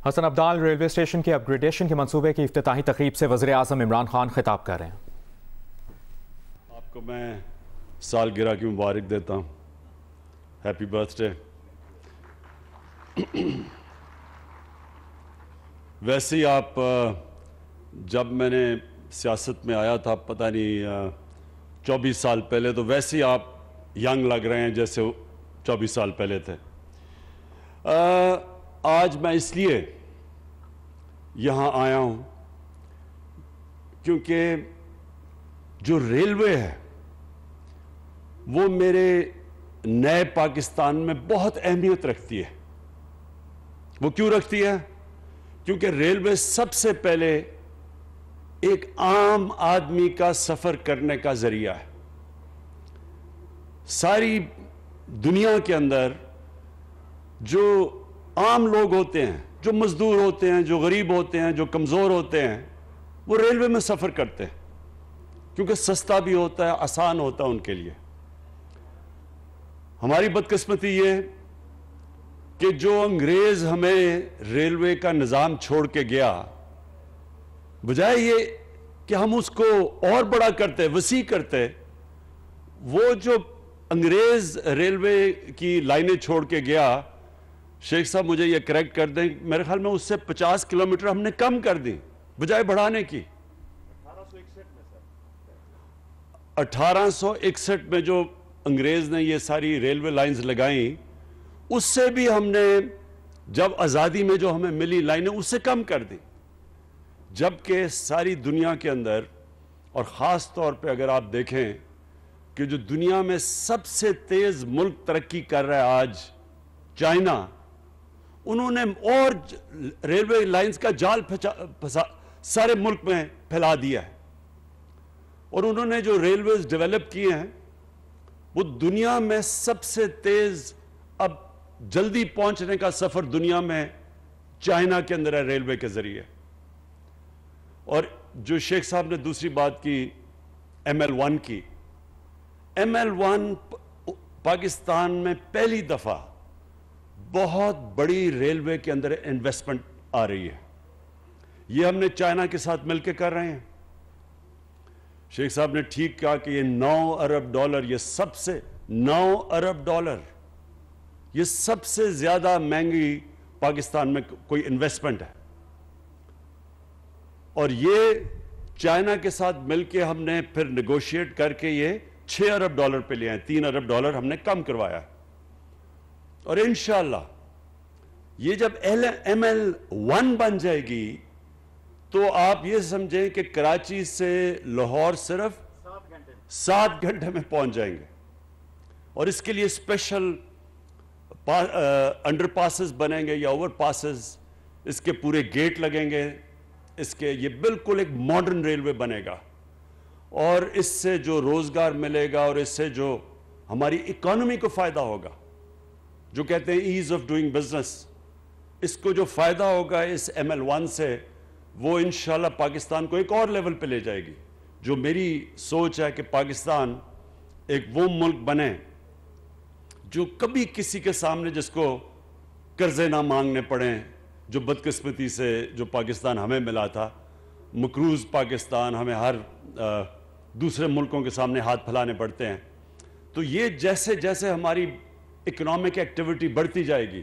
حسن ابدال railway station کے اپ gradation کے منصوبے کی افتتاحی تقریب سے وزیر اعظم عمران خان خطاب کر رہے ہیں۔ آپ کو میں سالگرہ کی مبارک دیتا ہوں، ہیپی برتھ ڈے۔ ویسے ہی آپ جب میں نے سیاست میں آیا تھا پتہ نہیں 24 سال پہلے، تو ویسے ہی آپ ینگ لگ رہے ہیں جیسے 24 سال پہلے تھے۔ آج میں اس لیے یہاں آیا ہوں کیونکہ جو ریلوے ہے وہ میرے نئے پاکستان میں بہت اہمیت رکھتی ہے۔ وہ کیوں رکھتی ہے؟ کیونکہ ریلوے سب سے پہلے ایک عام آدمی کا سفر کرنے کا ذریعہ ہے۔ ساری دنیا کے اندر جو عام لوگ ہوتے ہیں، جو مزدور ہوتے ہیں، جو غریب ہوتے ہیں، جو کمزور ہوتے ہیں، وہ ریلوے میں سفر کرتے ہیں کیونکہ سستا بھی ہوتا ہے، آسان ہوتا ہے ان کے لیے۔ ہماری بدقسمتی یہ کہ جو انگریز ہمیں ریلوے کا نظام چھوڑ کے گیا، بجائے یہ کہ ہم اس کو اور بڑا کرتے، وسیع کرتے، وہ جو انگریز ریلوے کی لائنیں چھوڑ کے گیا، شیخ صاحب مجھے یہ کریکٹ کر دیں، میرے خیال میں اس سے 50 کلومیٹر ہم نے کم کر دی بجائے بڑھانے کی۔ 1861 میں جو انگریز نے یہ ساری ریلوے لائنز لگائیں، اس سے بھی ہم نے جب آزادی میں جو ہمیں ملی لائنیں اس سے کم کر دی، جبکہ ساری دنیا کے اندر، اور خاص طور پہ اگر آپ دیکھیں کہ جو دنیا میں سب سے تیز ملک ترقی کر رہا ہے آج، چائنا، انہوں نے اور ریلوے لائنز کا جال سارے ملک میں پھیلا دیا ہے، اور انہوں نے جو ریلویز ڈیولپ کیے ہیں وہ دنیا میں سب سے تیز، اب جلدی پہنچنے کا سفر دنیا میں چائنا کے اندر ہے ریلوے کے ذریعے۔ اور جو شیخ صاحب نے دوسری بات کی ML1 کی، ML1 پاکستان میں پہلی دفعہ بہت بڑی ریلوے کے اندر انویسٹمنٹ آ رہی ہے۔ یہ ہم نے چائنا کے ساتھ مل کے کر رہے ہیں۔ شیخ صاحب نے ٹھیک کہا کہ یہ 9 ارب ڈالر، یہ سب سے 9 ارب ڈالر، یہ سب سے زیادہ مہنگی پاکستان میں کوئی انویسٹمنٹ ہے، اور یہ چائنا کے ساتھ مل کے ہم نے پھر نیگوشیٹ کر کے یہ 6 ارب ڈالر پہ لے آئے، 3 ارب ڈالر ہم نے کم کروایا۔ اور انشاءاللہ یہ جب ML1 بن جائے گی تو آپ یہ سمجھیں کہ کراچی سے لاہور صرف 7 گھنٹے میں پہنچ جائیں گے، اور اس کے لیے اسپیشل انڈر پاسز بنیں گے یا اوور پاسز، اس کے پورے گیٹ لگیں گے، اس کے یہ بالکل ایک ماڈرن ریلوے بنے گا، اور اس سے جو روزگار ملے گا اور اس سے جو ہماری اکانومی کو فائدہ ہوگا، جو کہتے ہیں ایز آف ڈوئنگ بزنس، اس کو جو فائدہ ہوگا اس ML1 سے، وہ انشاءاللہ پاکستان کو ایک اور لیول پہ لے جائے گی۔ جو میری سوچ ہے کہ پاکستان ایک وہ ملک بنے جو کبھی کسی کے سامنے جس کو قرضے نہ مانگنے پڑیں، جو بدقسمتی سے جو پاکستان ہمیں ملا تھا، مقروض پاکستان، ہمیں ہر دوسرے ملکوں کے سامنے ہاتھ پھیلانے پڑتے ہیں۔ تو یہ جیسے جیسے ہماری اکنامک ایکٹیویٹی بڑھتی جائے گی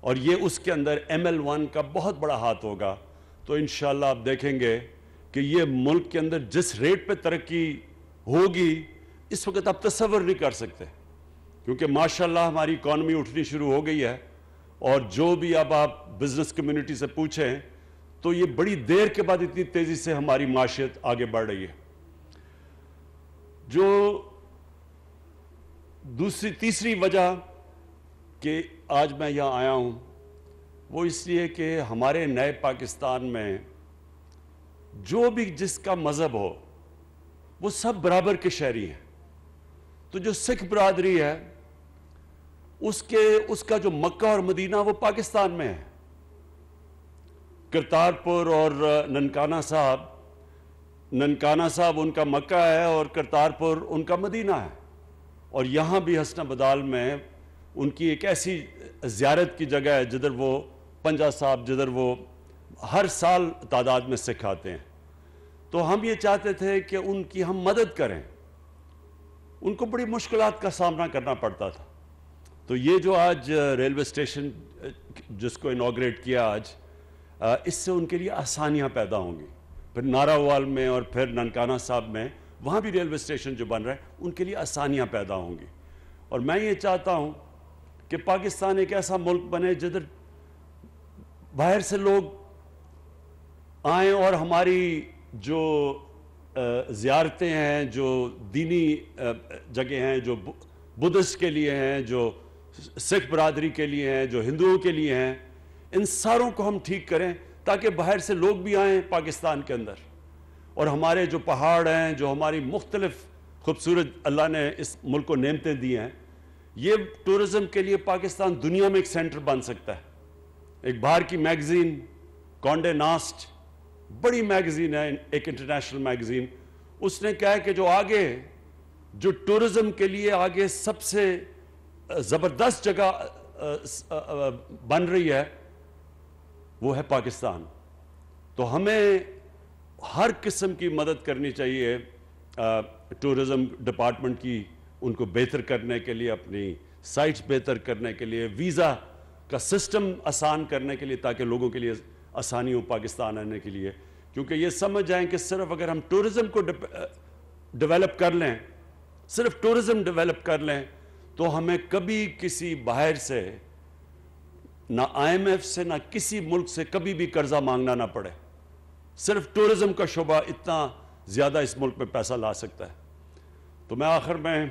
اور یہ اس کے اندر ML1 کا بہت بڑا ہاتھ ہوگا، تو انشاءاللہ آپ دیکھیں گے کہ یہ ملک کے اندر جس ریٹ پہ ترقی ہوگی اس وقت آپ تصور نہیں کر سکتے، کیونکہ ماشاءاللہ ہماری اکانومی اٹھنی شروع ہو گئی ہے، اور جو بھی اب آپ بزنس کمیونٹی سے پوچھیں تو یہ بڑی دیر کے بعد اتنی تیزی سے ہماری معیشت آگے بڑھ رہی ہے۔ جو تیسری وجہ کہ آج میں یہاں آیا ہوں وہ اس لیے کہ ہمارے نئے پاکستان میں جو بھی جس کا مذہب ہو وہ سب برابر کے شہری ہیں۔ تو جو سکھ برادری ہے اس کا جو مکہ اور مدینہ وہ پاکستان میں ہے۔ کرتارپور اور ننکانہ صاحب ان کا مکہ ہے اور کرتارپور ان کا مدینہ ہے، اور یہاں بھی حسن بدال میں ان کی ایک ایسی زیارت کی جگہ ہے جدھر وہ پنجا صاحب جدھر وہ ہر سال تعداد میں سکھ آتے ہیں. تو ہم یہ چاہتے تھے کہ ان کی ہم مدد کریں. ان کو بڑی مشکلات کا سامنا کرنا پڑتا تھا. تو یہ جو آج ریلوے اسٹیشن جس کو انوگریٹ کیا آج, اس سے ان کے لیے آسانیاں پیدا ہوں گی. پھر ناراوال میں اور پھر ننکانہ صاحب میں وہاں بھی ریلوے اسٹیشن جو بن رہا ہے ان کے لیے آسانیاں پیدا ہوں گی. اور میں یہ چاہتا ہوں کہ پاکستان ایک ایسا ملک بنے جدھر باہر سے لوگ آئیں اور ہماری جو زیارتیں ہیں, جو دینی جگہ ہیں, جو بدھسٹ کے لیے ہیں, جو سکھ برادری کے لیے ہیں, جو ہندوؤں کے لیے ہیں, ان ساروں کو ہم ٹھیک کریں تاکہ باہر سے لوگ بھی آئیں پاکستان کے اندر. اور ہمارے جو پہاڑ ہیں, جو ہماری مختلف خوبصورت اللہ نے اس ملک کو نعمتیں دی ہیں, یہ ٹورزم کے لیے پاکستان دنیا میں ایک سینٹر بن سکتا ہے. ایک باہر کی میگزین کانڈے ناسٹ, بڑی میگزین ہے, ایک انٹرنیشنل میگزین, اس نے کہا ہے کہ جو آگے جو ٹورزم کے لیے آگے سب سے زبردست جگہ بن رہی ہے وہ ہے پاکستان. تو ہمیں ہر قسم کی مدد کرنی چاہیے ٹورزم ڈپارٹمنٹ کی, ان کو بہتر کرنے کے لیے, اپنی سائٹس بہتر کرنے کے لیے, ویزا کا سسٹم آسان کرنے کے لیے تاکہ لوگوں کے لیے آسانی ہو پاکستان آنے کے لیے. کیونکہ یہ سمجھ جائیں کہ صرف اگر ہم ٹورزم کو ڈیولپ کر لیں, صرف ٹورزم ڈیولپ کر لیں, تو ہمیں کبھی کسی باہر سے, نہ IMF سے, نہ کسی ملک سے کبھی بھی قرضہ مانگنا نہ پڑے. صرف ٹورزم کا شعبہ اتنا زیادہ اس ملک میں پیسہ لا سکتا ہے. تو میں آخر میں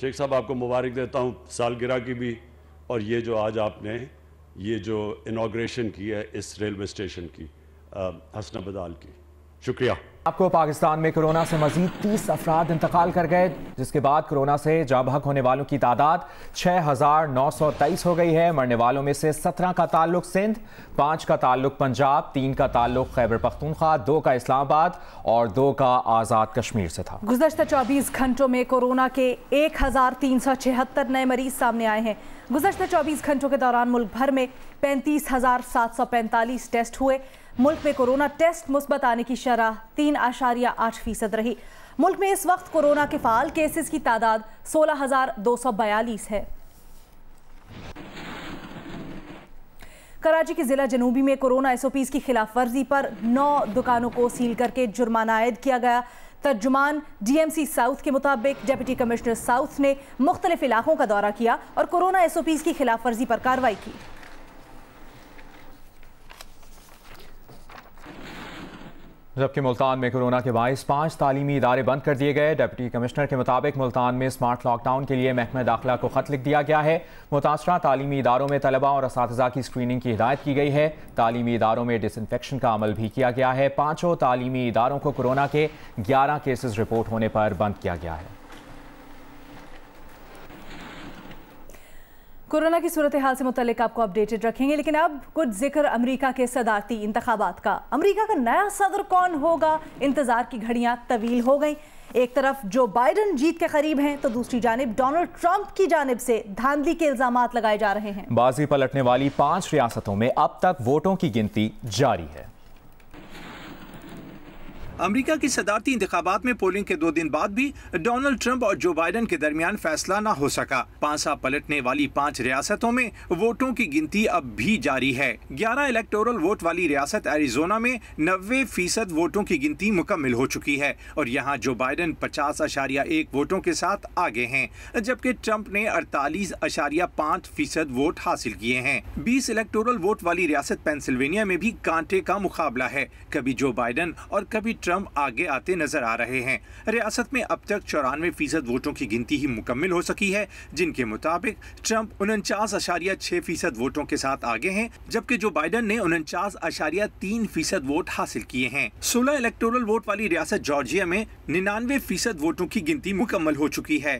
شیخ صاحب آپ کو مبارک دیتا ہوں سالگرہ کی بھی, اور یہ جو آج آپ نے یہ جو انوگریشن کی ہے اس ریلوے اسٹیشن کی, حسنہ بدال کی. شکریہ. آپ کو پاکستان میں کرونا سے مزید 30 افراد انتقال کر گئے, جس کے بعد کرونا سے جاں بحق ہونے والوں کی تعداد 6,923 ہو گئی ہے. مرنے والوں میں سے 17 کا تعلق سندھ, 5 کا تعلق پنجاب, 3 کا تعلق خیبر پختونخوا, 2 کا اسلام آباد اور 2 کا آزاد کشمیر سے تھا. گزشتہ 24 گھنٹوں میں کورونا کے 1,376 نئے مریض سامنے آئے ہیں. گزشتہ 24 گھنٹوں کے دوران ملک بھر میں 35,745 ٹیسٹ ہوئے. ملک میں کورونا ٹیسٹ مثبت آنے کی شرح 3.8% رہی. ملک میں اس وقت کورونا کے فعال کیسز کی تعداد 16,242 ہے. کراچی کے ضلع جنوبی میں کورونا SOPs کی خلاف ورزی پر 9 دکانوں کو سیل کر کے جرمانہ عائد کیا گیا. ترجمان DMC ساؤتھ کے مطابق ڈپٹی کمشنر ساؤتھ نے مختلف علاقوں کا دورہ کیا اور کورونا SOPs کی خلاف ورزی پر کارروائی کی. جبکہ ملتان میں کورونا کے باعث 5 تعلیمی ادارے بند کر دیے گئے. ڈپٹی کمشنر کے مطابق ملتان میں اسمارٹ لاک ڈاؤن کے لیے محکمہ داخلہ کو خط لکھ دیا گیا ہے. متاثرہ تعلیمی اداروں میں طلبہ اور اساتذہ کی اسکریننگ کی ہدایت کی گئی ہے. تعلیمی اداروں میں ڈس انفیکشن کا عمل بھی کیا گیا ہے. 5 تعلیمی اداروں کو کورونا کے 11 کیسز رپورٹ ہونے پر بند کیا گیا ہے. کورونا کی صورتحال سے متعلق آپ کو اپڈیٹڈ رکھیں گے، لیکن اب کچھ ذکر امریکہ کے صدارتی انتخابات کا. امریکہ کا نیا صدر کون ہوگا؟ انتظار کی گھڑیاں طویل ہو گئیں. ایک طرف جو بائیڈن جیت کے قریب ہیں تو دوسری جانب ڈونلڈ ٹرمپ کی جانب سے دھاندلی کے الزامات لگائے جا رہے ہیں. بازی پلٹنے والی 5 ریاستوں میں اب تک ووٹوں کی گنتی جاری ہے. امریکہ کی صدارتی انتخابات میں پولنگ کے 2 دن بعد بھی ڈونلڈ ٹرمپ اور جو بائیڈن کے درمیان فیصلہ نہ ہو سکا. پانسا پلٹنے والی 5 ریاستوں میں ووٹوں کی گنتی اب بھی جاری ہے. 11 الیکٹورل ووٹ والی ریاست ایریزونا میں 90% ووٹوں کی گنتی مکمل ہو چکی ہے اور یہاں جو بائیڈن 50.1 ووٹوں کے ساتھ آگے ہیں، جبکہ ٹرمپ نے 48.5% ووٹ حاصل کیے ہیں. 20 الیکٹورل ووٹ والی ریاست پینسلوینیا میں بھی کانٹے کا مقابلہ ہے. کبھی جو بائیڈن اور کبھی ٹرمپ آگے آتے نظر آ رہے ہیں. ریاست میں اب تک 94% ووٹوں کی گنتی ہی مکمل ہو سکی ہے، جن کے مطابق ٹرمپ 49.6% ووٹوں کے ساتھ آگے ہیں، جبکہ جو بائیڈن نے 49.3% ووٹ حاصل کیے ہیں. 16 الیکٹورل ووٹ والی ریاست جارجیا میں 99% ووٹوں کی گنتی مکمل ہو چکی ہے.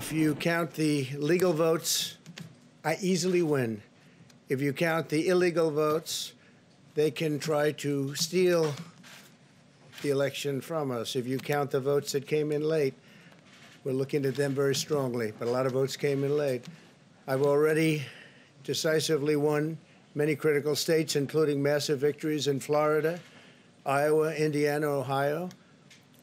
If you count the legal votes, I easily win. If you count the illegal votes, they can try to steal the election from us. If you count the votes that came in late, we're looking at them very strongly, but a lot of votes came in late. I've already decisively won many critical states, including massive victories in Florida, Iowa, Indiana, Ohio.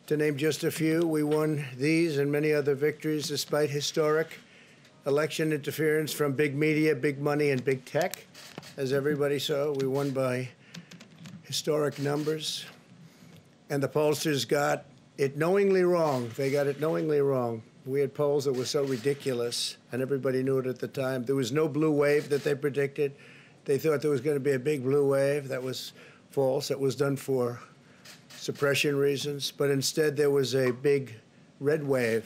To name just a few, we won these and many other victories despite historic election interference from big media, big money, and big tech. As everybody saw, we won by historic numbers. And the pollsters got it knowingly wrong. They got it knowingly wrong. We had polls that were so ridiculous, and everybody knew it at the time. There was no blue wave that they predicted. They thought there was going to be a big blue wave. That was false. It was done for suppression reasons, but instead there was a big red wave.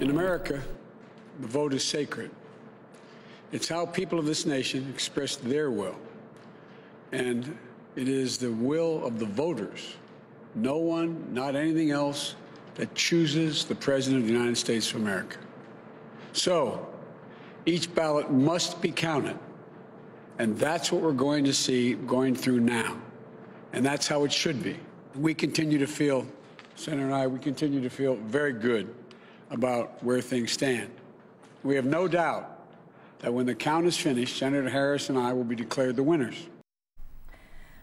In America, the vote is sacred. It's how people of this nation express their will, and it is the will of the voters. No one, not anything else, that chooses the President of the United States of America. So, each ballot must be counted, and that's what we're going to see going through now, and that's how it should be. We continue to feel, Senator and I, we continue to feel very good about where things stand. We have no doubt that when the count is finished, Senator Harris and I will be declared the winners.